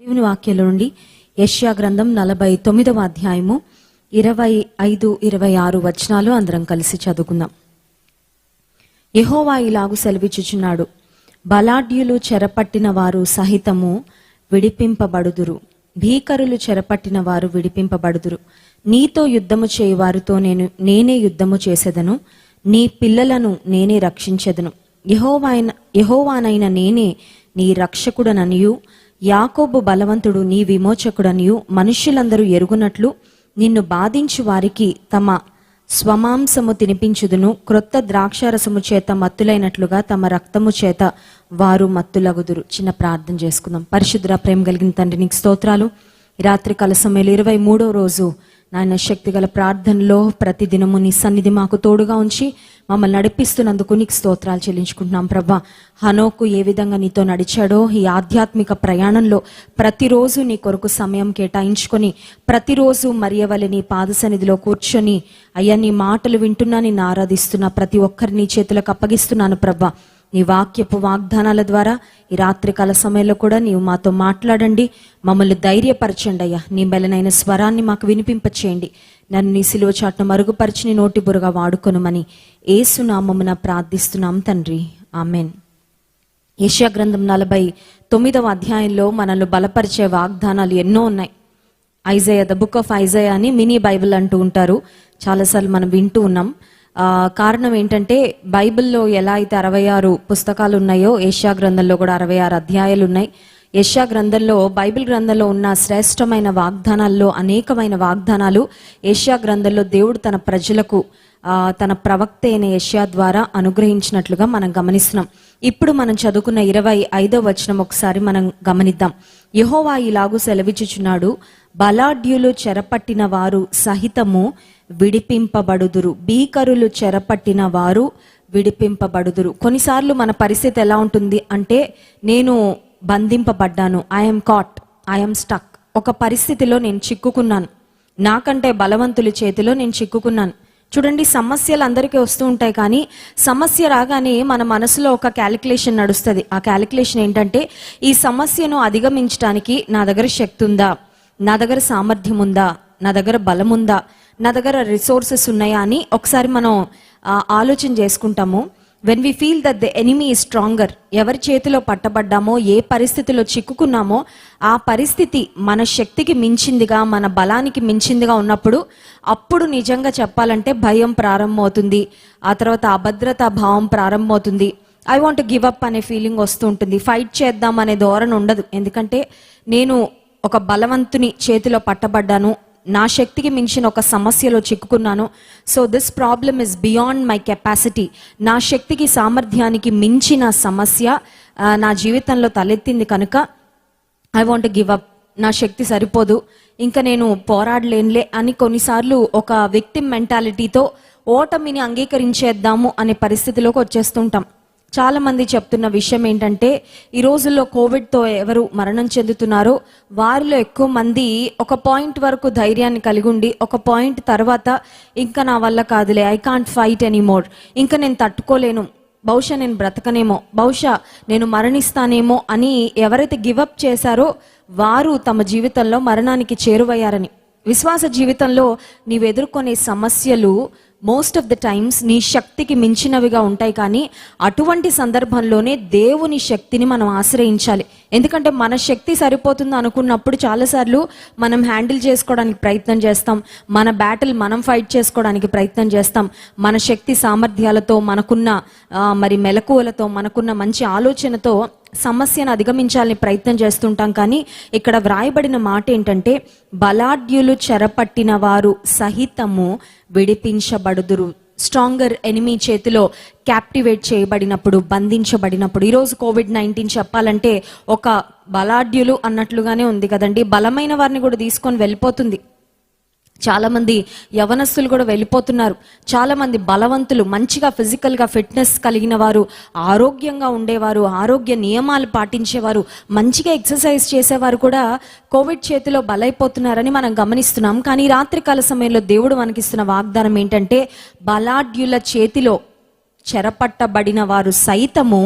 దేవుని వాక్యంలో నుండి యెషయా గ్రంథం 49వ అధ్యాయము 25-26 వచనాలు అందరం కలిసి చదువుకుందాం. యెహోవా ఇలాగు సెలవిచ్చుచున్నాడు, బలాఢ్యులు చెరపట్టిన వారు సహితము విడిపింపబడుదురు, భీకరులు చెరపట్టిన వారు విడిపింపబడుదురు. నీతో యుద్ధము చేయువారితో నేనే యుద్ధము చేసేదను, నీ పిల్లలను నేనే రక్షించెదను. యెహోవానైన నేనే నీ రక్షకుడననియు యాకోబు బలవంతుడు నీ విమోచకుడనియు మనుష్యులందరూ ఎరుగునట్లు నిన్ను బాధించు వారికి తమ స్వమాంసము తినిపించుదును. క్రొత్త ద్రాక్షారసము చేత మత్తులైనట్లుగా తమ రక్తము చేత వారు మత్తులగుదురు. చిన్న ప్రార్థన చేసుకుందాం. పరిశుద్ధ ప్రేమ కలిగిన తండ్రి, నీకు స్తోత్రాలు. ఈ రాత్రికాల సమయంలో 23వ రోజు నాయన శక్తిగల ప్రార్థనలో ప్రతిదినము నీ సన్నిధి మాకు తోడుగా ఉంచి మమ్మల్ని నడిపిస్తున్నందుకు నీకు స్తోత్రాలు చెల్లించుకుంటున్నాం ప్రభా. హనోకు ఏ విధంగా నీతో నడిచాడో ఈ ఆధ్యాత్మిక ప్రయాణంలో ప్రతిరోజు నీ కొరకు సమయం కేటాయించుకొని ప్రతిరోజు మరియవలె నీ పాద సన్నిధిలో కూర్చొని అయ్యా నీ మాటలు వింటున్నా, నిన్ను ఆరాధిస్తున్నా ప్రతి ఒక్కరిని చేతులకు అప్పగిస్తున్నాను ప్రభా. నీ వాక్యపు వాగ్దానాల ద్వారా ఈ రాత్రికాల సమయంలో కూడా నీవు మాతో మాట్లాడండి, మమ్మల్ని ధైర్యపరచండి అయ్యా. నీ బలనైన స్వరాన్ని మాకు వినిపింపచేయండి. నన్ను నీ సిలువ చాటును మరుగుపరిచి నీ నోటి బురగా వాడుకొనుమని యేసు నామమున ప్రార్థిస్తున్నాం తండ్రి, ఆమెన్. యెషయా గ్రంథం 49వ అధ్యాయంలో మనల్ని బలపరిచే వాగ్దానాలు ఎన్నో ఉన్నాయి. Isaiah, the book of Isaiah అని మినీ బైబిల్ అంటూ ఉంటారు. చాలాసార్లు మనం వింటూ ఉన్నాం. కారణం ఏంటంటే బైబిల్లో ఎలా అయితే 66 పుస్తకాలు ఉన్నాయో యెషయా గ్రంథంలో కూడా 66 అధ్యాయాలు ఉన్నాయి. యెషయా గ్రంథంలో, బైబిల్ గ్రంథంలో ఉన్న శ్రేష్టమైన వాగ్దానాల్లో అనేకమైన వాగ్దానాలు యెషయా గ్రంథంలో దేవుడు తన ప్రజలకు తన ప్రవక్త అయిన యెషయా ద్వారా అనుగ్రహించినట్లుగా మనం గమనిస్తున్నాం. ఇప్పుడు మనం చదువుకున్న 25వ వచనం ఒకసారి మనం గమనిద్దాం. యెహోవా ఇలాగు సెలవిచ్చుచున్నాడు, బలాఢ్యులు చెరపట్టిన వారు సహితము విడిపింపబడుదురు, భీకరులు చెరపట్టిన వారు విడిపింపబడుదురు. కొన్నిసార్లు మన పరిస్థితి ఎలా ఉంటుంది అంటే, నేను బంధింపబడ్డాను, ఐఎమ్ కాట్, ఐఎమ్ స్టక్. ఒక పరిస్థితిలో నేను చిక్కుకున్నాను, నాకంటే బలవంతుల చేతిలో నేను చిక్కుకున్నాను. చూడండి, సమస్యలు అందరికీ వస్తూ ఉంటాయి, కానీ సమస్య రాగానే మన మనసులో ఒక క్యాలిక్యులేషన్ నడుస్తుంది. ఆ క్యాలిక్యులేషన్ ఏంటంటే, ఈ సమస్యను అధిగమించడానికి నా దగ్గర శక్తి ఉందా, నా దగ్గర సామర్థ్యం ఉందా, నా దగ్గర బలం ఉందా, నా దగ్గర రిసోర్సెస్ ఉన్నాయా అని ఒకసారి మనం ఆలోచన చేసుకుంటాము. When we feel that the enemy is stronger, ఎవరి చేతిలో పట్టబడ్డామో, ఏ పరిస్థితిలో చిక్కుకున్నామో ఆ పరిస్థితి మన శక్తికి మించిందిగా, మన బలానికి మించిందిగా ఉన్నప్పుడు అప్పుడు నిజంగా చెప్పాలంటే భయం ప్రారంభమవుతుంది. ఆ తర్వాత అభద్రతా భావం ప్రారంభమవుతుంది. ఐ వాంట్ గివ్ అప్ అనే ఫీలింగ్ వస్తూ ఉంటుంది. ఫైట్ చేద్దాం అనే ధోరణి ఉండదు. ఎందుకంటే నేను ఒక బలవంతుని చేతిలో పట్టబడ్డాను, నా శక్తికి మించిన ఒక సమస్యలో చిక్కుకున్నాను. So this problem is beyond my capacity. నా శక్తికి సామర్థ్యానికి మించిన సమస్య నా జీవితంలో తలెత్తింది కనుక ఐ వాంట్ గివ్ అప్, నా శక్తి సరిపోదు, ఇంకా నేను పోరాడలేనులే అని కొన్నిసార్లు ఒక విక్టిమ్ మెంటాలిటీతో ఓటమిని అంగీకరించేద్దాము అనే పరిస్థితిలోకి వచ్చేస్తుంటాం. చాలా మంది చెప్తున్న విషయం ఏంటంటే, ఈ రోజుల్లో కోవిడ్తో ఎవరు మరణం చెందుతున్నారో వారిలో ఎక్కువ మంది ఒక పాయింట్ వరకు ధైర్యాన్ని కలిగి ఉండి, ఒక పాయింట్ తర్వాత ఇంకా నా వల్ల కాదులే, ఐ కాంట్ ఫైట్ ఎనీమోర్, ఇంకా నేను తట్టుకోలేను, బహుశా నేను బ్రతకనేమో, బహుశా నేను మరణిస్తానేమో అని ఎవరైతే గివప్ చేశారో వారు తమ జీవితంలో మరణానికి చేరువయ్యారని. విశ్వాస జీవితంలో నీవు ఎదుర్కొనే సమస్యలు మోస్ట్ ఆఫ్ ద టైమ్స్ నీ శక్తికి మించినవిగా ఉంటాయి, కానీ అటువంటి సందర్భంలోనే దేవుని శక్తిని మనం ఆశ్రయించాలి. ఎందుకంటే మన శక్తి సరిపోతుంది అనుకున్నప్పుడు చాలాసార్లు మనం హ్యాండిల్ చేసుకోవడానికి ప్రయత్నం చేస్తాం, మన బ్యాటిల్ మనం ఫైట్ చేసుకోవడానికి ప్రయత్నం చేస్తాం. మన శక్తి సామర్థ్యాలతో, మనకున్న మరి మెలకువలతో, మనకున్న మంచి ఆలోచనతో సమస్యను అధిగమించాలని ప్రయత్నం చేస్తుంటాం. కానీ ఇక్కడ వ్రాయబడిన మాట ఏంటంటే, బలాఢ్యులు చెరపట్టిన వారు సహితము విడిపించబడుదురు. స్ట్రాంగర్ ఎనిమీ చేతిలో క్యాప్టివేట్ చేయబడినప్పుడు, బంధించబడినప్పుడు, ఈరోజు కోవిడ్-19 చెప్పాలంటే ఒక బలాఢ్యులు అన్నట్లుగానే ఉంది కదండి. బలమైన వారిని కూడా తీసుకొని వెళ్ళిపోతుంది. చాలా మంది యవనస్తులు కూడా వెళ్ళిపోతున్నారు. చాలా మంది బలవంతులు, మంచిగా ఫిజికల్గా ఫిట్నెస్ కలిగిన వారు, ఆరోగ్యంగా ఉండేవారు, ఆరోగ్య నియమాలు పాటించేవారు, మంచిగా ఎక్సర్సైజ్ చేసేవారు కూడా కోవిడ్ చేతిలో బలైపోతున్నారని మనం గమనిస్తున్నాం. కానీ రాత్రికాల సమయంలో దేవుడు మనకిస్తున్న వాగ్దానం ఏంటంటే, బలాఢ్యుల చేతిలో చెరపట్టబడిన వారు సైతము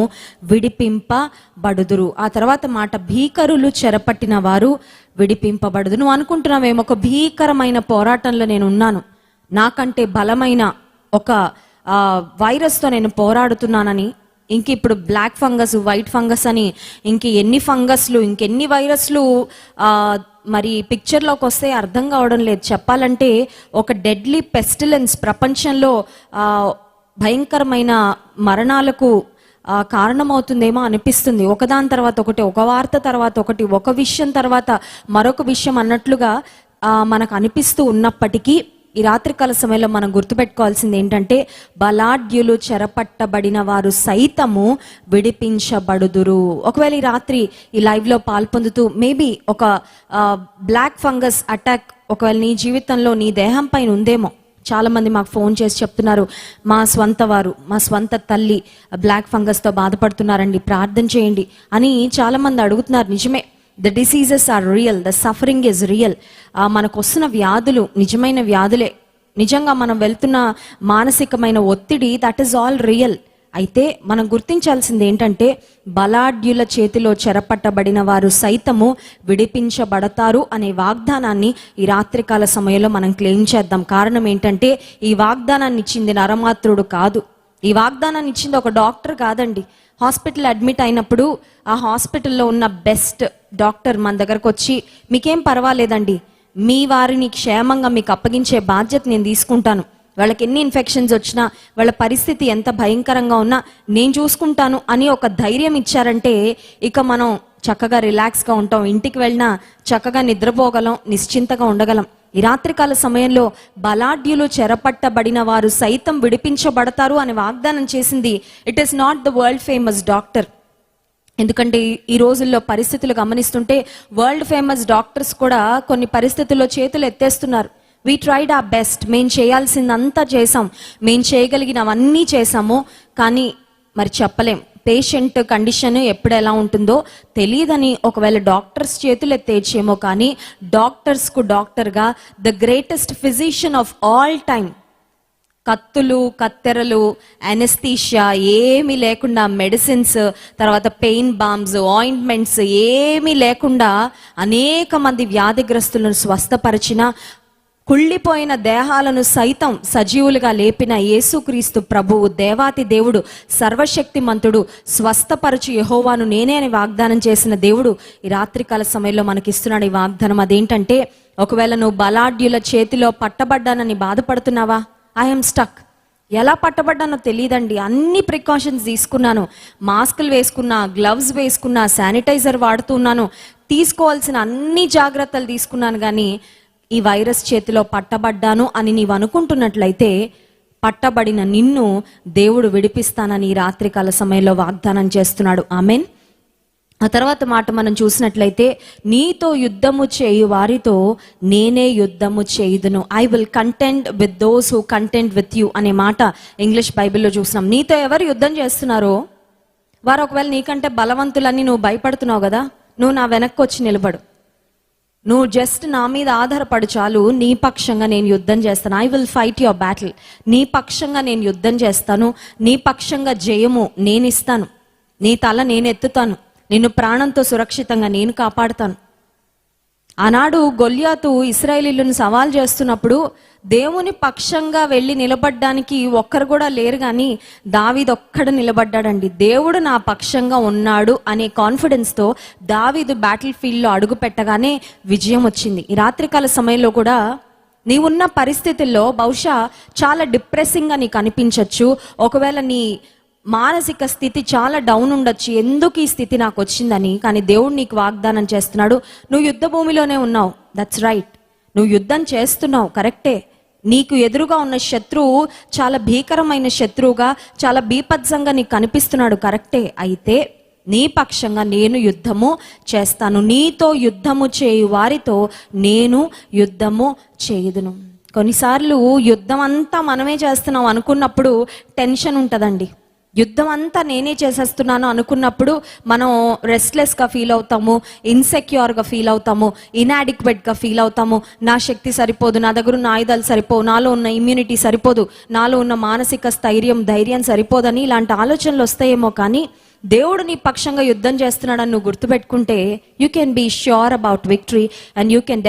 విడిపింపబడుదురు. ఆ తర్వాత మాట, భీకరులు చెరపట్టిన వారు విడిపింపబడుదురు. నువ్వు అనుకుంటున్నావేమో, ఒక భీకరమైన పోరాటంలో నేను ఉన్నాను, నాకంటే బలమైన ఒక వైరస్తో నేను పోరాడుతున్నానని. ఇంక ఇప్పుడు బ్లాక్ ఫంగస్, వైట్ ఫంగస్ అని ఎన్ని ఫంగస్లు, ఇంకెన్ని వైరస్లు మరి పిక్చర్లోకి వస్తే అర్థం కావడం లేదు. చెప్పాలంటే ఒక డెడ్లీ పెస్టిలెన్స్, ప్రపంచంలో భయంకరమైన మరణాలకు కారణమవుతుందేమో అనిపిస్తుంది. ఒకదాని తర్వాత ఒకటి, ఒక వార్త తర్వాత ఒకటి, ఒక విషయం తర్వాత మరొక విషయం అన్నట్లుగా మనకు అనిపిస్తూ ఉన్నప్పటికీ, ఈ రాత్రికాల సమయంలో మనం గుర్తుపెట్టుకోవాల్సింది ఏంటంటే, బలాఢ్యులు చెరపట్టబడిన వారు సైతము విడిపించబడుదురు. ఒకవేళ ఈ రాత్రి ఈ లైవ్లో పాల్పొందుతూ మేబీ ఒక బ్లాక్ ఫంగస్ అటాక్ ఒకవేళ నీ జీవితంలో, నీ దేహం పైన ఉందేమో. చాలా మంది మాకు ఫోన్ చేసి చెప్తున్నారు, మా స్వంత తల్లి బ్లాక్ ఫంగస్తో బాధపడుతున్నారండి, ప్రార్థన చేయండి అని చాలా మంది అడుగుతున్నారు. నిజమే, the diseases are real, the suffering is real. మనకు వస్తున్న వ్యాధులు నిజమైన వ్యాధులే. నిజంగా మనం వెళ్తున్న మానసికమైన ఒత్తిడి, దట్ ఈస్ ఆల్ రియల్. అయితే మనం గుర్తించాల్సింది ఏంటంటే, బలాఢ్యుల చేతిలో చెరపట్టబడిన వారు సైతము విడిపించబడతారు అనే వాగ్దానాన్ని ఈ రాత్రికాల సమయంలో మనం క్లెయిమ్ చేద్దాం. కారణం ఏంటంటే, ఈ వాగ్దానాన్ని ఇచ్చింది నరమాత్రుడు కాదు, ఈ వాగ్దానాన్ని ఇచ్చింది ఒక డాక్టర్ కాదండి. హాస్పిటల్ అడ్మిట్ అయినప్పుడు ఆ హాస్పిటల్లో ఉన్న బెస్ట్ డాక్టర్ మన దగ్గరకు వచ్చి, మీకేం పర్వాలేదండి, మీ వారిని క్షేమంగా మీకు అప్పగించే బాధ్యత నేను తీసుకుంటాను, వాళ్ళకి ఎన్ని ఇన్ఫెక్షన్స్ వచ్చినా, వాళ్ళ పరిస్థితి ఎంత భయంకరంగా ఉన్నా నేను చూసుకుంటాను అని ఒక ధైర్యం ఇచ్చారంటే, ఇక మనం చక్కగా రిలాక్స్గా ఉంటాం, ఇంటికి వెళ్ళినా చక్కగా నిద్రపోగలం, నిశ్చింతగా ఉండగలం. ఈ రాత్రికాల సమయంలో బలాఢ్యులు చెరపట్టబడిన వారు సైతం విడిపించబడతారు అని వాగ్దానం చేసింది it is not the world famous doctor. ఎందుకంటే ఈ రోజుల్లో పరిస్థితులు గమనిస్తుంటే వరల్డ్ ఫేమస్ డాక్టర్స్ కూడా కొన్ని పరిస్థితుల్లో చేతులు ఎత్తేస్తున్నారు. వీ ట్రైడ్ ఆర్ బెస్ట్, మేము చేయాల్సిందంతా చేసాం, మేము చేయగలిగినవన్నీ చేసాము, కానీ మరి చెప్పలేం పేషెంట్ కండిషన్ ఎప్పుడు ఎలా ఉంటుందో తెలియదని ఒకవేళ డాక్టర్స్ చేతులు ఎత్తేచేమో, కానీ డాక్టర్స్కు డాక్టర్గా the greatest physician of all time, కత్తులు, కత్తెరలు, అనెస్థీషియా ఏమీ లేకుండా, మెడిసిన్స్, తర్వాత పెయిన్ బామ్స్, ఆయింట్మెంట్స్ ఏమీ లేకుండా అనేక మంది వ్యాధిగ్రస్తులను స్వస్థపరిచిన, కుళ్ళిపోయిన దేహాలను సైతం సజీవులుగా లేపిన యేసుక్రీస్తు ప్రభువు, దేవాతి దేవుడు, సర్వశక్తిమంతుడు, స్వస్థపరచు యెహోవాను నేనే అని వాగ్దానం చేసిన దేవుడు ఈ రాత్రికాల సమయంలో మనకిస్తున్నాడు ఈ వాగ్దానం. అదేంటంటే, ఒకవేళ నువ్వు బలాఢ్యుల చేతిలో పట్టబడ్డానని బాధపడుతున్నావా? ఐఎమ్ స్టక్, ఎలా పట్టబడ్డానో తెలియదండి, అన్ని ప్రికాషన్స్ తీసుకున్నాను, మాస్కులు వేసుకున్నా, గ్లవ్స్ వేసుకున్నా, శానిటైజర్ వాడుతున్నాను, తీసుకోవాల్సిన అన్ని జాగ్రత్తలు తీసుకున్నాను, కానీ ఈ వైరస్ చేతిలో పట్టబడ్డాను అని నీవు అనుకుంటున్నట్లయితే, పట్టబడిన నిన్ను దేవుడు విడిపిస్తానని ఈ రాత్రికాల సమయంలో వాగ్దానం చేస్తున్నాడు. ఆమెన్. ఆ తర్వాత మాట మనం చూసినట్లయితే, నీతో యుద్ధము చేయు వారితో నేనే యుద్ధము చేయుదును. I will contend with those who contend with you అనే మాట ఇంగ్లీష్ బైబిల్లో చూసినాం. నీతో ఎవరు యుద్ధం చేస్తున్నారో వారు ఒకవేళ నీకంటే బలవంతులని నువ్వు భయపడుతున్నావు కదా, నువ్వు నా వెనక్కి వచ్చి నిలబడు, నువ్వు జస్ట్ నా మీద ఆధారపడు చాలు, నీ పక్షంగా నేను యుద్ధం చేస్తాను. I will fight your battle. నీ పక్షంగా నేను యుద్ధం చేస్తాను, నీ పక్షంగా జయము నేను ఇస్తాను, నీ తల నేను ఎత్తుతాను, నిన్ను ప్రాణంతో సురక్షితంగా నేను కాపాడుతాను. ఆనాడు గొల్యాతు ఇశ్రాయేలీయులను సవాల్ చేస్తున్నప్పుడు దేవుని పక్షంగా వెళ్ళి నిలబడ్డానికి ఒక్కరు కూడా లేరు, కానీ దావీదు ఒక్కడు నిలబడ్డాడండి. దేవుడు నా పక్షంగా ఉన్నాడు అనే కాన్ఫిడెన్స్తో దావీదు బ్యాటిల్ ఫీల్డ్లో అడుగు పెట్టగానే విజయం వచ్చింది. ఈ రాత్రికాల సమయంలో కూడా నీవున్న పరిస్థితుల్లో బహుశా చాలా డిప్రెసింగ్గా నీకు అనిపించవచ్చు. ఒకవేళ నీ మానసిక స్థితి చాలా డౌన్ ఉండొచ్చు, ఎందుకు ఈ స్థితి నాకు వచ్చిందని. కానీ దేవుడు నీకు వాగ్దానం చేస్తున్నాడు, నువ్వు యుద్ధ భూమిలోనే ఉన్నావు, దట్స్ రైట్, నువ్వు యుద్ధం చేస్తున్నావు, కరెక్టే. నీకు ఎదురుగా ఉన్న శత్రువు చాలా భీకరమైన శత్రువుగా, చాలా బీభత్సంగా నీకు కనిపిస్తున్నాడు, కరెక్టే. అయితే నీ పక్షంగా నేను యుద్ధము చేస్తాను, నీతో యుద్ధము చేయు వారితో నేను యుద్ధము చేయుదును. కొన్నిసార్లు యుద్ధం అంతా మనమే చేస్తున్నాం అనుకున్నప్పుడు టెన్షన్ ఉంటుందండి. యుద్ధం అంతా నేనే చేసేస్తున్నాను అనుకున్నప్పుడు మనం రెస్ట్లెస్గా ఫీల్ అవుతాము, ఇన్సెక్యూర్గా ఫీల్ అవుతాము, ఇన్యాడిక్వేట్గా ఫీల్ అవుతాము. నా శక్తి సరిపోదు, నా దగ్గర ఉన్న ఆయుధాలు సరిపోవు, నాలో ఉన్న ఇమ్యూనిటీ సరిపోదు, నాలో ఉన్న మానసిక ధైర్యం సరిపోదని ఇలాంటి ఆలోచనలు వస్తాయేమో. కానీ దేవుడు నీ పక్షంగా యుద్ధం చేస్తున్నాడని నువ్వు గుర్తుపెట్టుకుంటే you can be sure about victory and you can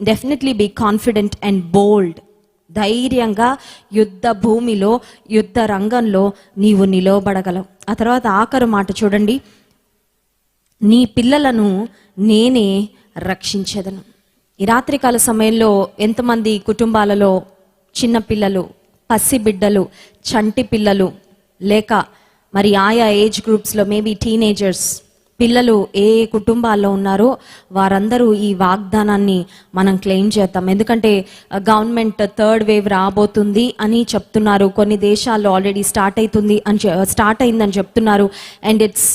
definitely be confident and bold. ధైర్యంగా యుద్ధ భూమిలో, యుద్ధ రంగంలో నీవు నిలవబడగలవు. ఆ తర్వాత ఆఖరు మాట చూడండి, నీ పిల్లలను నేనే రక్షించెదను. ఈ రాత్రికాల సమయంలో ఎంతమంది కుటుంబాలలో చిన్న పిల్లలు, పసిబిడ్డలు, చంటి పిల్లలు, లేక మరి ఆయా ఏజ్ గ్రూప్స్లో మేబీ టీనేజర్స్ పిల్లలు ఏ కుటుంబాల్లో ఉన్నారో వారందరూ ఈ వాగ్దానాన్ని మనం క్లెయిమ్ చేద్దాం. ఎందుకంటే గవర్నమెంట్ 3rd వేవ్ రాబోతుంది అని చెప్తున్నారు. కొన్ని దేశాల్లో ఆల్రెడీ స్టార్ట్ అయిందని చెప్తున్నారు. And it's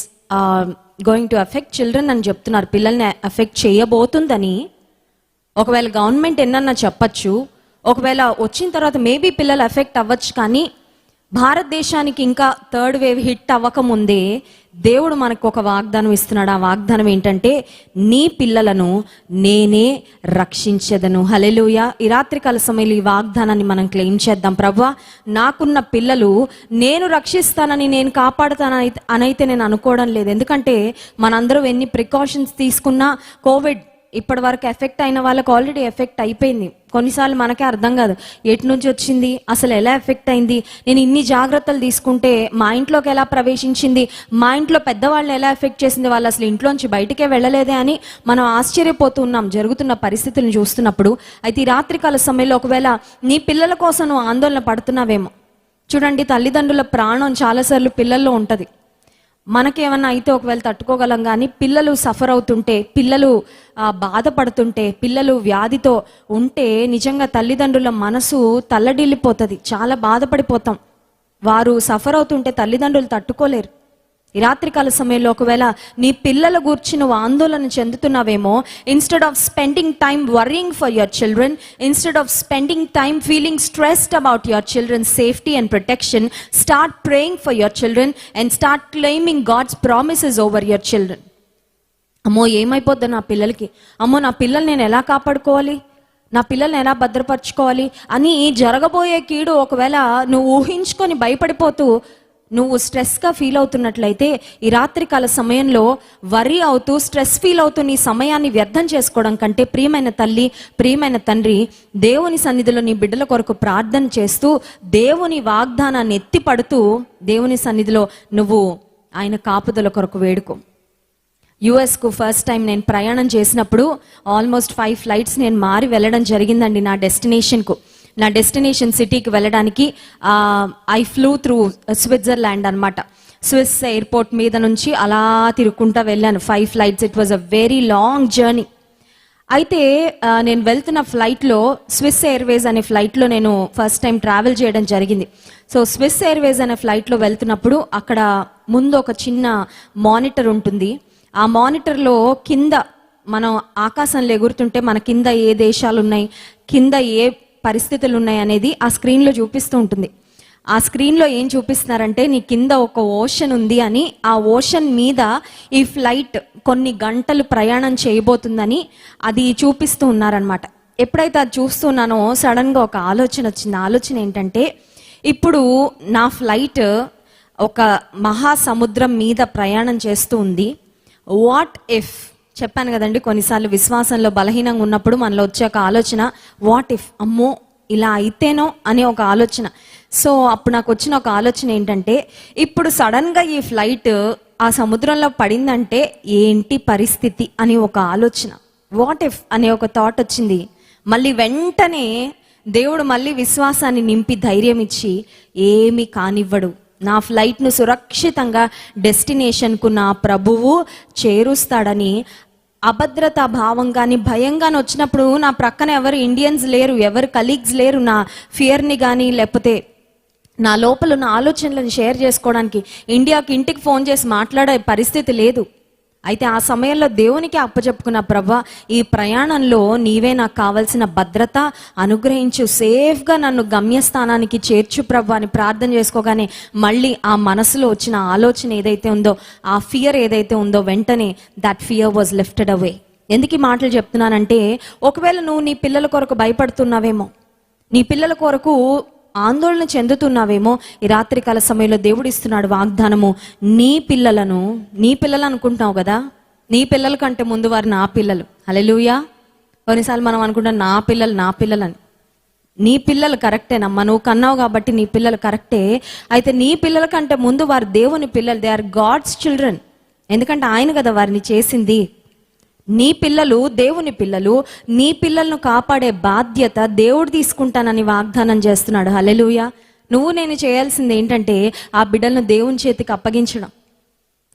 going to affect children అని చెప్తున్నారు. పిల్లల్ని అఫెక్ట్ చేయబోతుందని ఒకవేళ గవర్నమెంట్ ఎన్నన్నా చెప్పచ్చు, ఒకవేళ వచ్చిన తర్వాత మేబీ పిల్లలు ఎఫెక్ట్ అవ్వచ్చు. కానీ భారతదేశానికి ఇంకా 3rd వేవ్ హిట్ అవ్వకముందే దేవుడు మనకు ఒక వాగ్దానం ఇస్తున్నాడు. ఆ వాగ్దానం ఏంటంటే, నీ పిల్లలను నేనే రక్షించెదను. హల్లెలూయా. ఈ రాత్రికాల సమయంలో ఈ వాగ్దానాన్ని మనం క్లెయిమ్ చేద్దాం. ప్రభువా, నాకున్న పిల్లలు నేను రక్షిస్తానని, నేను కాపాడుతానని అనైతే నేను అనుకోవడం లేదు. ఎందుకంటే మనందరం ఎన్ని ప్రికాషన్స్ తీసుకున్నా కోవిడ్ ఇప్పటి వరకు ఎఫెక్ట్ అయిన వాళ్ళకి ఆల్రెడీ ఎఫెక్ట్ అయిపోయింది. కొన్నిసార్లు మనకే అర్థం కాదు ఎటు నుంచి వచ్చింది, అసలు ఎలా ఎఫెక్ట్ అయింది, నేను ఇన్ని జాగ్రత్తలు తీసుకుంటే మా ఇంట్లోకి ఎలా ప్రవేశించింది, మా ఇంట్లో పెద్దవాళ్ళని ఎలా ఎఫెక్ట్ చేసింది, వాళ్ళు అసలు ఇంట్లోంచి బయటకే వెళ్ళలేదే అని మనం ఆశ్చర్యపోతూ ఉన్నాం జరుగుతున్న పరిస్థితులను చూస్తున్నప్పుడు. అయితే ఈ రాత్రికాల సమయంలో ఒకవేళ నీ పిల్లల కోసం నువ్వు ఆందోళన పడుతున్నావేమో. చూడండి, తల్లిదండ్రుల ప్రాణం చాలాసార్లు పిల్లల్లో ఉంటుంది. మనకేమన్నా అయితే ఒకవేళ తట్టుకోగలం, కానీ పిల్లలు సఫర్ అవుతుంటే, పిల్లలు బాధపడుతుంటే, పిల్లలు వ్యాధితో ఉంటే నిజంగా తల్లిదండ్రుల మనసు తల్లడిల్లిపోతుంది. చాలా బాధపడిపోతాం. వారు సఫర్ అవుతుంటే తల్లిదండ్రులు తట్టుకోలేరు. ఈ రాత్రికాల సమయంలో ఒకవేళ నీ పిల్లల గురించి నువ్వు ఆందోళన చెందుతున్నావేమో, instead of spending time worrying for your children, instead of spending time feeling stressed about your children safety and protection, start praying for your children and start claiming God's promises over your children. అమ్మో ఏమైపోద్ది నా పిల్లలకి, అమ్మో నా పిల్లల్ని నేను ఎలా కాపాడుకోవాలి, నా పిల్లల్ని ఎలా భద్రపరచుకోవాలి అని జరగబోయే కీడు ఒకవేళ నువ్వు ఊహించుకొని భయపడిపోతూ నువ్వు స్ట్రెస్గా ఫీల్ అవుతున్నట్లయితే, ఈ రాత్రికాల సమయంలో వరీ అవుతూ స్ట్రెస్ ఫీల్ అవుతూ నీ సమయాన్ని వ్యర్థం చేసుకోవడం కంటే, ప్రియమైన తల్లి, ప్రియమైన తండ్రి, దేవుని సన్నిధిలో నీ బిడ్డల కొరకు ప్రార్థన చేస్తూ దేవుని వాగ్దానాన్ని ఎత్తిపడుతూ దేవుని సన్నిధిలో నువ్వు ఆయన కాపుదల కొరకు వేడుకో. యుఎస్కు ఫస్ట్ టైం నేను ప్రయాణం చేసినప్పుడు ఆల్మోస్ట్ 5 ఫ్లైట్స్ నేను మారి వెళ్ళడం జరిగిందండి నా డెస్టినేషన్ సిటీకి వెళ్ళడానికి. ఐ ఫ్లూ త్రూ స్విట్జర్లాండ్ అనమాట. స్విస్ ఎయిర్పోర్ట్ మీద నుంచి అలా తిరుక్కుంటా వెళ్ళాను 5 flights. It was a very long journey. అయితే నేను వెళ్తున్న ఫ్లైట్లో, స్విస్ ఎయిర్వేస్ అనే ఫ్లైట్లో నేను ఫస్ట్ టైం ట్రావెల్ చేయడం జరిగింది. సో స్విస్ ఎయిర్వేస్ అనే ఫ్లైట్లో వెళ్తున్నప్పుడు అక్కడ ముందు ఒక చిన్న మానిటర్ ఉంటుంది. ఆ మానిటర్లో కింద మనం ఆకాశంలో ఎగురుతుంటే మన కింద ఏ దేశాలు ఉన్నాయి, కింద ఏ పరిస్థితులు ఉన్నాయి అనేది ఆ స్క్రీన్లో చూపిస్తూ ఉంటుంది. ఆ స్క్రీన్లో ఏం చూపిస్తున్నారంటే, నీ కింద ఒక ఓషన్ ఉంది అని, ఆ ఓషన్ మీద ఈ ఫ్లైట్ కొన్ని గంటలు ప్రయాణం చేయబోతుందని అది చూపిస్తూ ఉన్నారనమాట. ఎప్పుడైతే అది చూస్తున్నానో సడన్గా ఒక ఆలోచన వచ్చింది. ఆలోచన ఏంటంటే, ఇప్పుడు నా ఫ్లైట్ ఒక మహాసముద్రం మీద ప్రయాణం చేస్తూ ఉంది. వాట్ ఇఫ్, చెప్పాను కదండి కొన్నిసార్లు విశ్వాసంలో బలహీనంగా ఉన్నప్పుడు మనలో వచ్చే ఒక ఆలోచన, వాట్ ఇఫ్, అమ్మో ఇలా అయితేనో అనే ఒక ఆలోచన. సో అప్పుడు నాకు వచ్చిన ఒక ఆలోచన ఏంటంటే, ఇప్పుడు సడన్గా ఈ ఫ్లైట్ ఆ సముద్రంలో పడిందంటే ఏంటి పరిస్థితి అని ఒక ఆలోచన, వాట్ ఇఫ్ అనే ఒక థాట్ వచ్చింది. మళ్ళీ వెంటనే దేవుడు మళ్ళీ విశ్వాసాన్ని నింపి ధైర్యం ఇచ్చి, ఏమీ కానివ్వడు, నా ఫ్లైట్ను సురక్షితంగా డెస్టినేషన్కు నా ప్రభువు చేరుస్తాడని అభద్రతా భావం కానీ భయం కానీ వచ్చినప్పుడు నా ప్రక్కన ఎవరు ఇండియన్స్ లేరు, ఎవరు కలీగ్స్ లేరు నా ఫియర్ని కానీ లేకపోతే నా లోపల ఉన్న ఆలోచనలను షేర్ చేసుకోవడానికి. ఇంటికి ఫోన్ చేసి మాట్లాడే పరిస్థితి లేదు. అయితే ఆ సమయంలో దేవునికి అప్పచెప్పుకున్న, ప్రభా ఈ ప్రయాణంలో నీవే నాకు కావలసిన భద్రత అనుగ్రహించు, సేఫ్గా నన్ను గమ్యస్థానానికి చేర్చు ప్రభా అని ప్రార్థన చేసుకోగానే మళ్ళీ ఆ మనసులో వచ్చిన ఆలోచన ఏదైతే ఉందో, ఆ ఫియర్ ఏదైతే ఉందో, వెంటనే దట్ ఫియర్ వాజ్ లిఫ్టెడ్ అవే. ఎందుకు ఈ మాటలు చెప్తున్నానంటే, ఒకవేళ నువ్వు నీ పిల్లల కొరకు భయపడుతున్నావేమో, నీ పిల్లల కొరకు ఆందోళన చెందుతున్నావేమో, ఈ రాత్రికాల సమయంలో దేవుడు ఇస్తున్నాడు వాగ్దానము. నీ పిల్లలు అనుకుంటున్నావు కదా, నీ పిల్లల కంటే ముందు వారు నా పిల్లలు. హల్లెలూయా. కొన్నిసార్లు మనం అనుకుంటాం నా పిల్లలని. నీ పిల్లలు కరెక్టేనమ్మా, నువ్వు కన్నావు కాబట్టి నీ పిల్లలు కరెక్టే. అయితే నీ పిల్లల కంటే ముందు వారు దేవుని పిల్లలు, దే ఆర్ గాడ్స్ చిల్డ్రన్. ఎందుకంటే ఆయన కదా వారిని చేసింది. నీ పిల్లలు దేవుని పిల్లలు, నీ పిల్లలను కాపాడే బాధ్యత దేవుడు తీసుకుంటానని వాగ్దానం చేస్తున్నాడు. హల్లెలూయా. నువ్వు నేను చేయాల్సింది ఏంటంటే ఆ బిడ్డలను దేవుని చేతికి అప్పగించడం.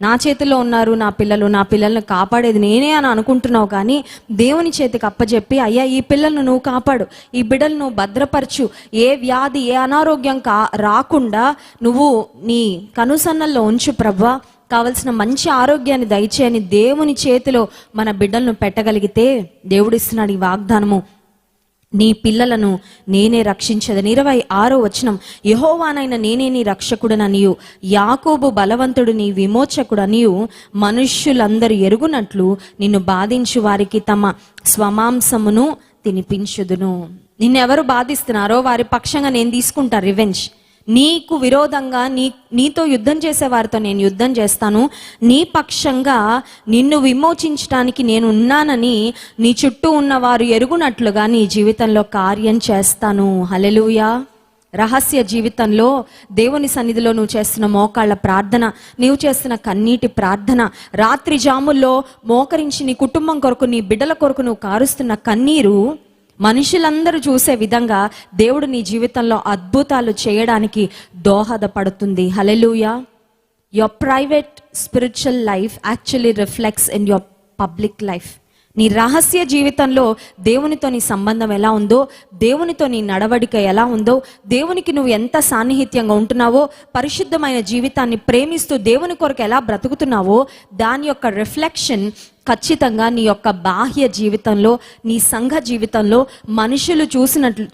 నా చేతిలో ఉన్నారు నా పిల్లలను కాపాడేది నేనే అని అనుకుంటున్నావు, కానీ దేవుని చేతికి అప్పచెప్పి, అయ్యా ఈ పిల్లలను నువ్వు కాపాడు, ఈ బిడ్డలను నువ్వు భద్రపరచు, ఏ వ్యాధి ఏ అనారోగ్యం రాకుండా నువ్వు నీ కనుసన్నల్లో ఉంచు ప్రభా, కావలసిన మంచి ఆరోగ్యాన్ని దయచేయని దేవుని చేతిలో మన బిడ్డలను పెట్టగలిగితే దేవుడిస్తున్నాడు ఈ వాగ్దానము. నీ పిల్లలను నేనే రక్షించదని. 26వ వచనం, యెహోవానైన నేనే నీ రక్షకుడననియు యాకోబు బలవంతుడు నీ విమోచకుడనియు మనుష్యులందరూ ఎరుగునట్లు నిన్ను బాధించు వారికి తమ స్వమాంసమును తినిపించుదును. నిన్నెవరు బాధిస్తున్నారో వారి పక్షంగా నేను తీసుకుంటా రివెంజ్. నీకు విరోధంగా నీతో యుద్ధం చేసే వారితో నేను యుద్ధం చేస్తాను. నీ పక్షంగా నిన్ను విమోచించడానికి నేను ఉన్నానని నీ చుట్టూ ఉన్నవారు ఎరుగునట్లుగా నీ జీవితంలో కార్యం చేస్తాను. హల్లెలూయా. రహస్య జీవితంలో దేవుని సన్నిధిలో నువ్వు చేస్తున్న మోకాళ్ళ ప్రార్థన, నీవు చేస్తున్న కన్నీటి ప్రార్థన, రాత్రి జాముల్లో మోకరించి నీ కుటుంబం కొరకు నీ బిడ్డల కొరకు నువ్వు కారుస్తున్న కన్నీరు మనుషులందరూ చూసే విధంగా దేవుడు నీ జీవితంలో అద్భుతాలు చేయడానికి దోహదపడుతుంది. Hallelujah. Your private spiritual life actually reflects in your public life. నీ రహస్య జీవితంలో దేవునితో నీ సంబంధం ఎలా ఉందో, దేవునితో నీ నడవడిక ఎలా ఉందో, దేవునికి నువ్వు ఎంత సాన్నిహిత్యంగా ఉంటున్నావో, పరిశుద్ధమైన జీవితాన్ని ప్రేమిస్తూ దేవుని కొరకు ఎలా బ్రతుకుతున్నావో, దాని యొక్క రిఫ్లెక్షన్ ఖచ్చితంగా నీ యొక్క బాహ్య జీవితంలో, నీ సంఘ జీవితంలో మనుషులు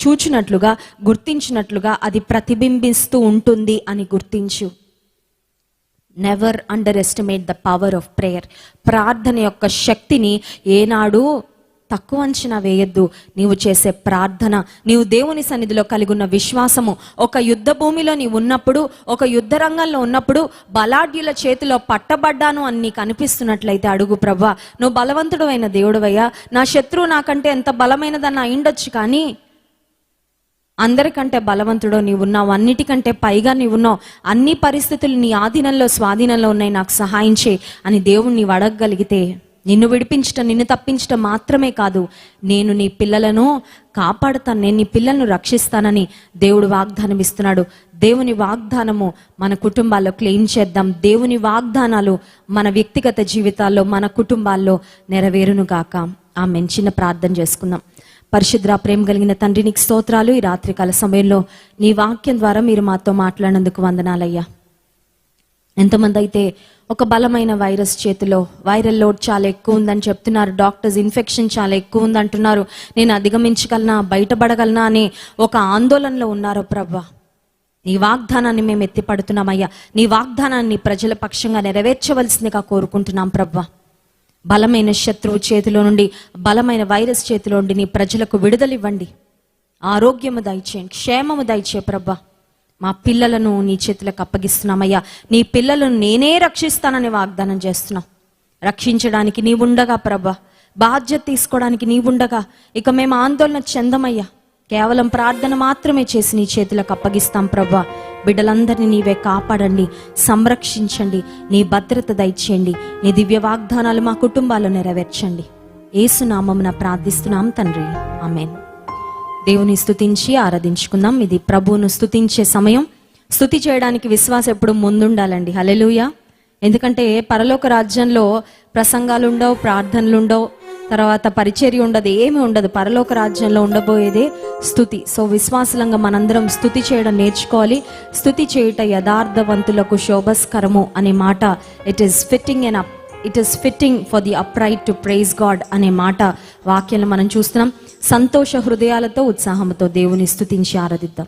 చూచినట్లుగా గుర్తించినట్లుగా అది ప్రతిబింబిస్తూ ఉంటుంది అని గుర్తించు. Never underestimate the power of prayer. ప్రార్థన యొక్క శక్తిని ఏనాడు తక్కువ అంచనా వేయద్దు. నీవు చేసే ప్రార్థన, నీవు దేవుని సన్నిధిలో కలిగి ఉన్న విశ్వాసము, ఒక యుద్ధ భూమిలో నీవు ఉన్నప్పుడు, ఒక యుద్ధ రంగంలో ఉన్నప్పుడు బలాఢ్యుల చేతిలో పట్టబడ్డాను అని నీకు అనిపిస్తున్నట్లయితే అడుగు, ప్రభా నువ్వు బలవంతుడు అయిన దేవుడువయ్యా, నా శత్రువు నాకంటే ఎంత బలమైనదన్న అయిండొచ్చు, కానీ అందరికంటే బలవంతుడో నీవున్నావు, అన్నిటికంటే పైగా నీవున్నావు, అన్ని పరిస్థితులు నీ ఆధీనంలో స్వాధీనంలో ఉన్నాయి, నాకు సహాయం చేయి అని దేవుణ్ణి అడగగలిగితే నిన్ను విడిపించటం, నిన్ను తప్పించటం మాత్రమే కాదు, నేను నీ పిల్లలను కాపాడుతాను, నేను నీ పిల్లలను రక్షిస్తానని దేవుడు వాగ్దానం ఇస్తున్నాడు. దేవుని వాగ్దానము మన కుటుంబాల్లో క్లెయిమ్ చేద్దాం. దేవుని వాగ్దానాలు మన వ్యక్తిగత జీవితాల్లో, మన కుటుంబాల్లో నెరవేరును గాక. ఆమేన్. చిన్న ప్రార్థన చేసుకుందాం. పరిశుద్ర ప్రేమ కలిగిన తండ్రి, నీకు స్తోత్రాలు. ఈ రాత్రికాల సమయంలో నీ వాక్యం ద్వారా మీరు మాతో మాట్లాడినందుకు వందనాలయ్యా. ఎంతమంది అయితే ఒక బలమైన వైరస్ చేతిలో, వైరల్ లోడ్ చాలా ఎక్కువ ఉందని చెప్తున్నారు డాక్టర్స్, ఇన్ఫెక్షన్ చాలా ఎక్కువ ఉందంటున్నారు, నేను అధిగమించగలనా, బయటపడగలనా అనే ఒక ఆందోళనలో ఉన్నారో ప్రభా, నీ వాగ్దానాన్ని మేము ఎత్తిపడుతున్నామయ్యా. నీ వాగ్దానాన్ని ప్రజల పక్షంగా నెరవేర్చవలసిందిగా కోరుకుంటున్నాం ప్రభా. బలమైన శత్రువు చేతిలో నుండి, బలమైన వైరస్ చేతిలో నుండి నీ ప్రజలకు విడుదలివ్వండి, ఆరోగ్యము దయచేయండి, క్షేమము దయచే ప్రభా. మా పిల్లలను నీ చేతులకు అప్పగిస్తున్నామయ్యా. నీ పిల్లలను నేనే రక్షిస్తానని వాగ్దానం చేస్తున్నాం. రక్షించడానికి నీవుండగా ప్రభా, బాధ్యత తీసుకోవడానికి నీవుండగా ఇక మేము ఆందోళన చెందమయ్యా. కేవలం ప్రార్థన మాత్రమే చేసి నీ చేతులకు అప్పగిస్తాం ప్రభా. బిడ్డలందరినీ నీవే కాపాడండి, సంరక్షించండి, నీ భద్రత దయచేయండి, నీ దివ్య వాగ్దానాలు మా కుటుంబాల్లో నెరవేర్చండి. యేసు నామమున ప్రార్థిస్తున్నాం తండ్రి, ఆమేన్. దేవుని స్తుతించి ఆరాధించుకుందాం. ఇది ప్రభువును స్తుతించే సమయం. స్తుతి చేయడానికి విశ్వాసం ఎప్పుడు ముందుండాలండి. హల్లెలూయా. ఎందుకంటే పరలోక రాజ్యంలో ప్రసంగాలు ఉండవు, ప్రార్థనలు ఉండవు, తర్వాత పరిచర్య ఉండదు, ఏమి ఉండదు. పరలోక రాజ్యంలో ఉండబోయేదే స్తుతి. సో విశ్వాసలంగా మనందరం స్తుతి చేయడం నేర్చుకోవాలి. స్తుతి చేయుట యథార్థవంతులకు శోభస్కరము అనే మాట, it is fitting and it is fitting for the upright to praise God అనే మాట వాక్యాలను మనం చూస్తున్నాం. సంతోష హృదయాలతో ఉత్సాహంతో దేవుని స్తుతించి ఆరాధిద్దాం.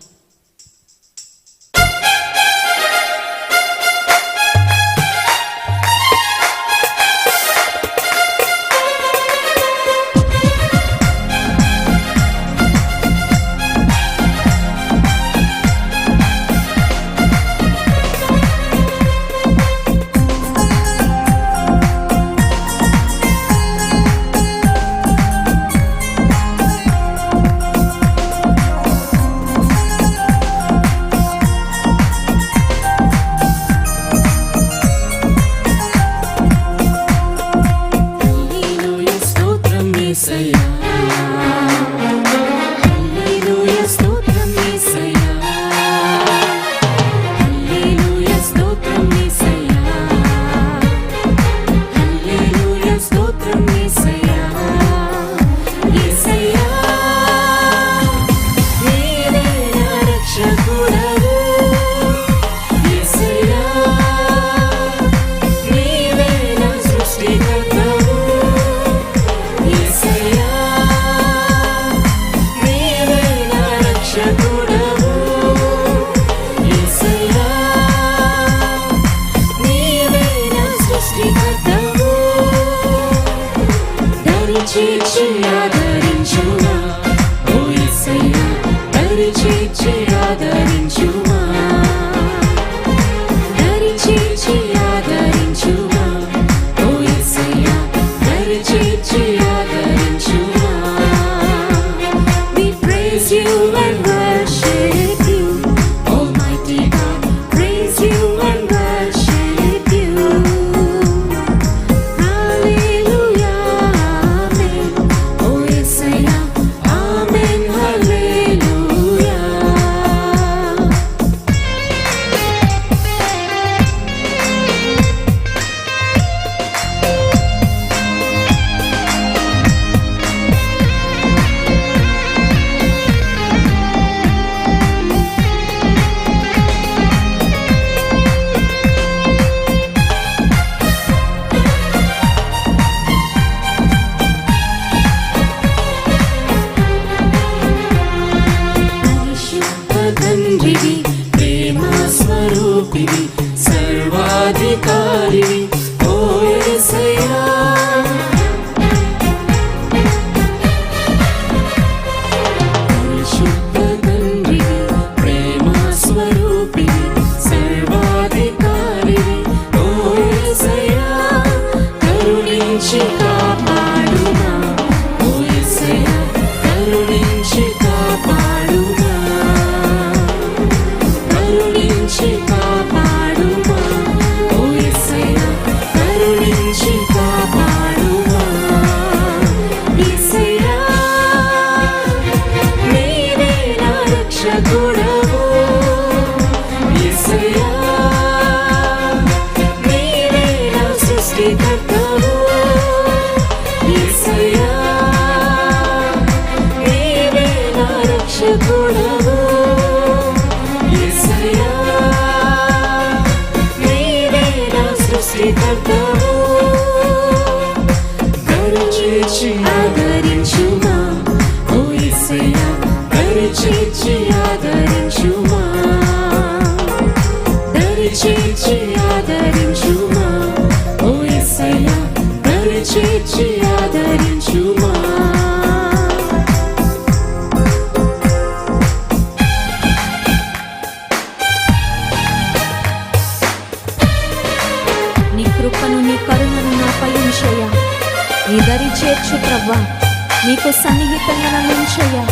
నీకు సన్నిహితంగా నన్ను ఉంచయ్యా.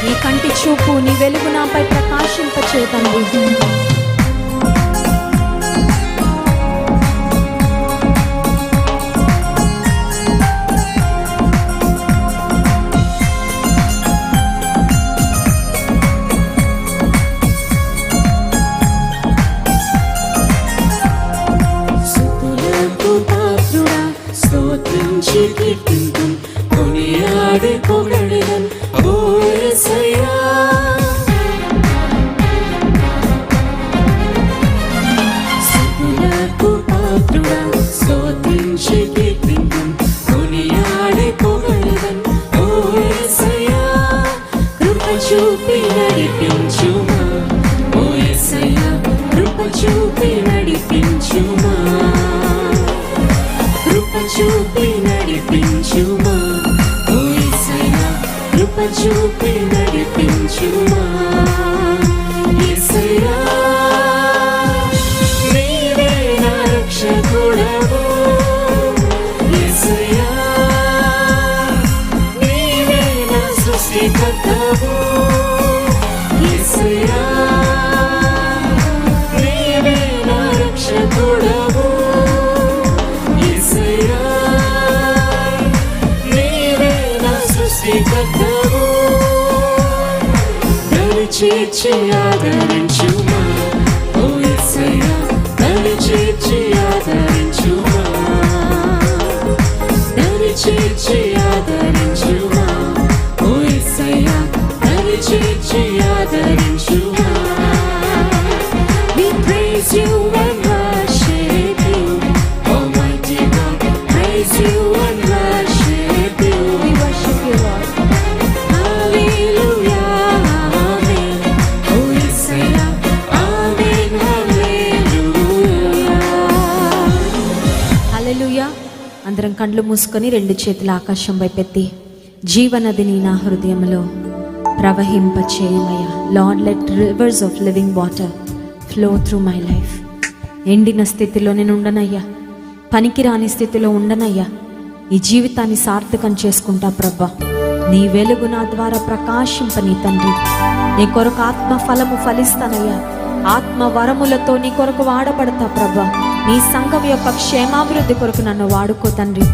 నీ కంటి చూపు నీ వెలుగు నాపై ప్రకాశింపచేతండి. So చూపి నడిపించుమా, ఓ యేసయ్యా కృప చూపి నడిపించుమా. యేసయ్యా నీవే నా రక్షకుడవు, యేసయ్యా నీవే నా సృష్టికర్తవు, యేసయ్యా నీవే నా రక్షకుడవు, యేసయ్యా నీవే నా సృష్టికర్తవు. దరిచేర్చి ఆదరించుమా, ఓ యేసయ్యా దరిచేర్చి ఆదరించుమా, దరిచేర్చి ఆదరించుమా, ఓ యేసయ్యా దరిచేర్చి ఆదరించుమా. We praise you and worship you, Almighty God. Praise you and worship you. We worship you, Lord. Hallelujah, amen. Oh, Yesaya, amen, hallelujah. హల్లెలూయా. అందరం కండ్లు మూసుకొని రెండు చేతుల ఆకాశం వైపెత్తి, జీవనదిని నా హృదయంలో ప్రవహింపచేయమయ్యా. Lord, let rivers of living water flow through my life. ఎండిన స్థితిలో నేను ఉండనయ్యా, పనికిరాని స్థితిలో ఉండనయ్యా. ఈ జీవితాన్ని సార్థకం చేసుకుంటా ప్రభా. నీ వెలుగు నా ద్వారా ప్రకాశింపని తండ్రి. నీ కొరకు ఆత్మ ఫలము ఫలిస్తానయ్యా. ఆత్మ వరములతో నీ కొరకు వాడబడతా ప్రభా. నీ సంఘం యొక్క క్షేమాభివృద్ధి కొరకు నన్ను వాడుకో తండ్రి.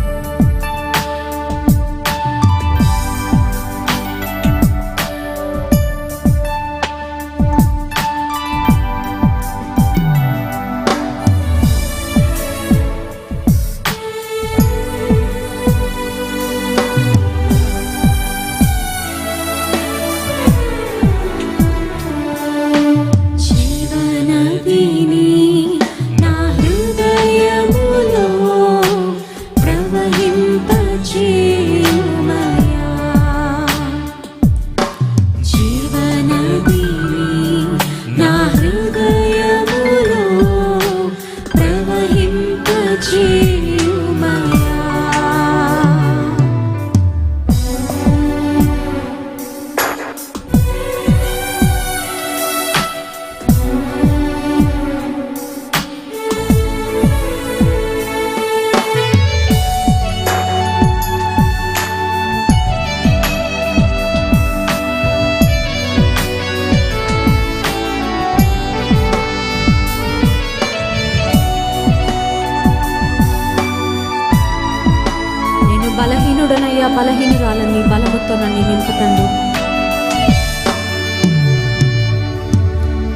జీవనదిని నా హృదయములో ప్రవహింపచేయుమయ్యా. జీవనదిని నా హృదయములో ప్రవహింపచేయుమయ్యా. నేను బలహీనుడనయ్యా, బలహీనురాలని బలముతో నన్ను నింపుతండు.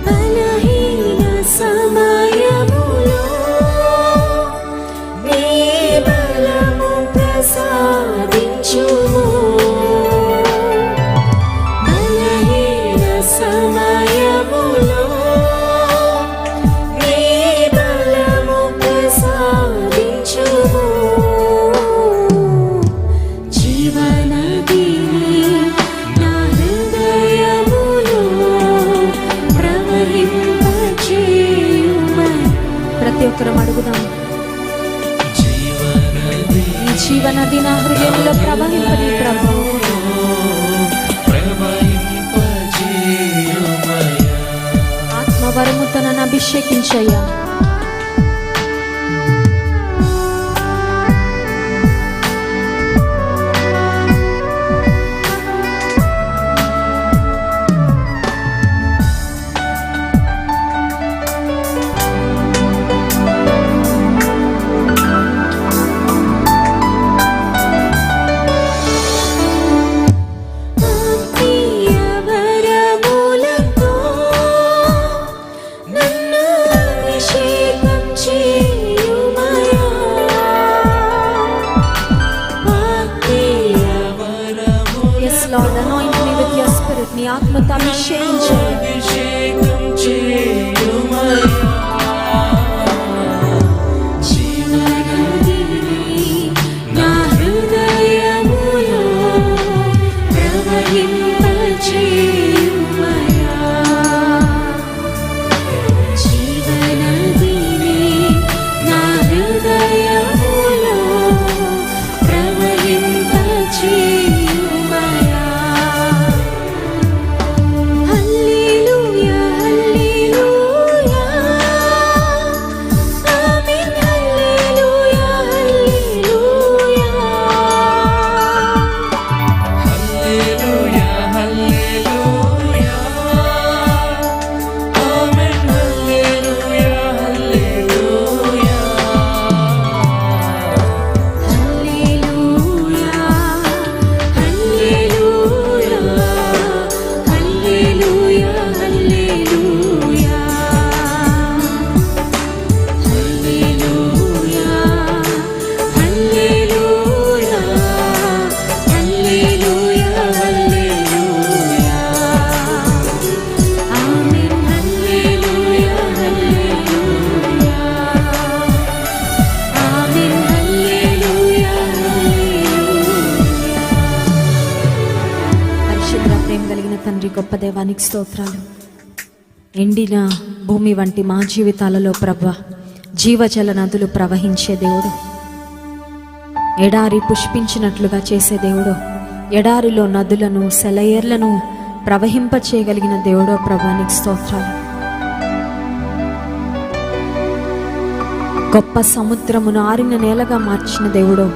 బలహీన సమయములో నీ బలము ప్రసాదించుము. బలహీన సమయములో నీ బలము ప్రసాదించుము. జీవనదిని నా హృదయములో ప్రవహింపచేయుమయ్యా. ప్రతి ఒక్కరం అడుగుదాం. ఈ జీవనది నా హృదయంలో ప్రవహింపని ప్రభు. ఆత్మవరముతో నన్ను అభిషేకించయ్యా. ఆత్మీయ వరములతో నన్ను అభిషేకం చేయుమయ్యా. ఆత్మీయ Yes, Lord, anoint me with your spirit. నీ ఆత్మతో అభిషేకించయ్యా. అభిషేకం చేయుమయ్యా. జీవనదిని నా హృదయములో ప్రవహింపచేయుమయ్యా. జీవనదిని నా హృదయములో తండ్రి, గొప్ప దేవానికి స్తోత్రాలు. ఎండిన భూమి వంటి మా జీవితాలలో ప్రభువా జీవజల నదులు ప్రవహించే దేవుడు, ఎడారి పుష్పించినట్లుగా చేసే దేవుడు, ఎడారిలో నదులను సెలయేర్లను ప్రవహింపచేయగలిగిన దేవుడో ప్రభువానికి స్తోత్రాలు. గొప్ప సముద్రమును ఆరిన నేలగా మార్చిన దేవుడో,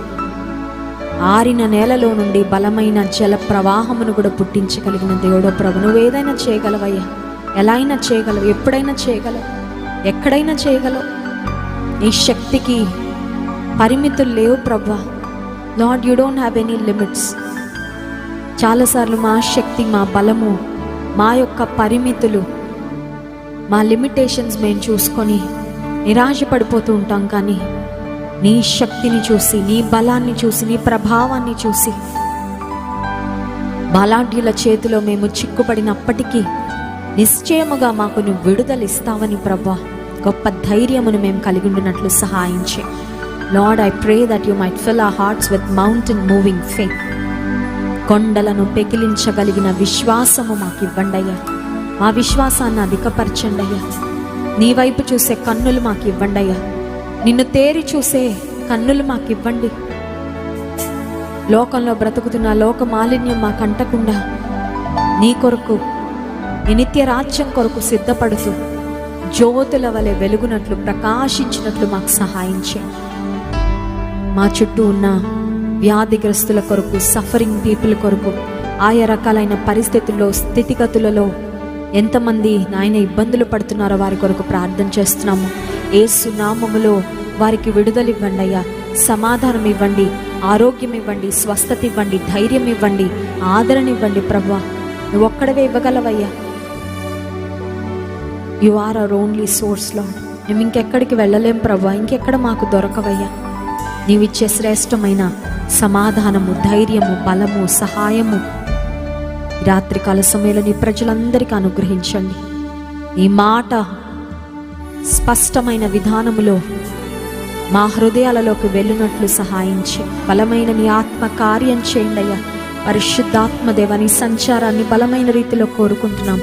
ఆరిన నేలలో నుండి బలమైన జల ప్రవాహమును కూడా పుట్టించగలిగిన దేవుడో ప్రభు, నువ్వు ఏదైనా చేయగలవయ్యా, ఎలా అయినా చేయగలవు, ఎప్పుడైనా చేయగలవు, ఎక్కడైనా చేయగలవు. నీ శక్తికి పరిమితులు లేవు ప్రభువా. Lord, you don't have any limits. చాలాసార్లు మా శక్తి, మా బలము, మా యొక్క పరిమితులు, మా లిమిటేషన్స్ మేము చూసుకొని నిరాశపడిపోతూ ఉంటాం. కానీ నీ శక్తిని చూసి, నీ బలాన్ని చూసి, నీ ప్రభావాన్ని చూసి, బలాఢ్యుల చేతిలో మేము చిక్కుపడినప్పటికీ నిశ్చయముగా మాకు నువ్వు విడుదల ఇస్తావని ప్రభువా గొప్ప ధైర్యమును మేము కలిగి ఉండినట్లు సహాయించే. Lord, I pray that you might fill our hearts with mountain moving faith. కొండలను పెకిలించగలిగిన విశ్వాసము మాకు ఇవ్వండి అయ్యా. మా విశ్వాసాన్ని అధికపరచండి అయ్యా. నీ వైపు చూసే కన్నులు మాకు ఇవ్వండి అయ్యా. నిన్ను తేరి చూసే కన్నులు మాకు ఇవ్వండి. లోకంలో బ్రతుకుతున్న లోక మాలిన్యం మాకు అంటకుండా నీ కొరకు, నీ నిత్య రాజ్యం కొరకు సిద్ధపడుతూ జ్యోతుల వలె వెలుగునట్లు, ప్రకాశించినట్లు మాకు సహాయించే. మా చుట్టూ ఉన్న వ్యాధిగ్రస్తుల కొరకు, సఫరింగ్ పీపుల్ కొరకు, ఆయా రకాలైన పరిస్థితుల్లో, స్థితిగతులలో ఎంతమంది నాయన ఇబ్బందులు పడుతున్నారో వారి కొరకు ప్రార్థన చేస్తున్నాము. యేసు నామములో వారికి విడుదల ఇవ్వండి అయ్యా. సమాధానం ఇవ్వండి, ఆరోగ్యం ఇవ్వండి, స్వస్థత ఇవ్వండి, ధైర్యం ఇవ్వండి, ఆదరణ ఇవ్వండి ప్రభువా. నువ్వు ఒక్కడవే ఇవ్వగలవయ్యా. You are our only source Lord. మేము ఇంకెక్కడికి వెళ్ళలేం ప్రభువా, ఇంకెక్కడ మాకు దొరకవయ్యా. నీవిచ్చే శ్రేష్టమైన సమాధానము, ధైర్యము, బలము, సహాయము రాత్రికాల సమయంలో నీ ప్రజలందరికీ అనుగ్రహించండి. ఈ మాట స్పష్టమైన విధానములో మా హృదయాలలోకి వెళ్ళినట్లు సహాయించి బలమైన నీ ఆత్మ కార్యం చేయండి అయ్యా. పరిశుద్ధాత్మ దేవాని సంచారాన్ని బలమైన రీతిలో కోరుకుంటున్నాం.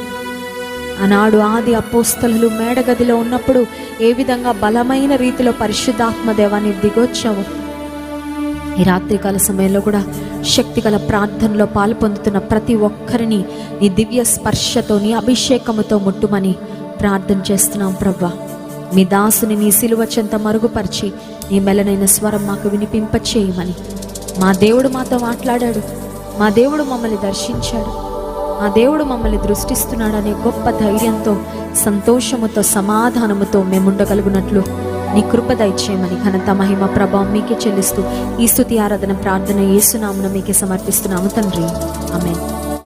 ఆనాడు ఆది అపోస్తలులు మేడగదిలో ఉన్నప్పుడు ఏ విధంగా బలమైన రీతిలో పరిశుద్ధాత్మ దేవాన్ని దిగొచ్చావు, ఈ రాత్రికాల సమయంలో కూడా శక్తిగల ప్రార్థనలో పాలు పొందుతున్న ప్రతి ఒక్కరిని నీ దివ్య స్పర్శతో, నీ అభిషేకముతో ముట్టుమని ప్రార్థన చేస్తున్నాం ప్రభువా. మీ దాసుని నీ సిలువ చెంత మరుగుపరిచి నీ మెల్లనైన స్వరం మాకు వినిపింపచేయమని. మా దేవుడు మాతో మాట్లాడాడు, మా దేవుడు మమ్మల్ని దర్శించాడు, మా దేవుడు మమ్మల్ని దృష్టిస్తున్నాడు అనే గొప్ప ధైర్యంతో, సంతోషముతో, సమాధానముతో మేము ఉండగలుగునట్లు నీ కృప దయచేయమని ఘనత, మహిమ, ప్రభావం మీకే చెల్లిస్తూ ఈ స్తుతి, ఆరాధన, ప్రార్థన యేసు నామమున మీకే సమర్పిస్తున్నాము తండ్రి. ఆమేన్.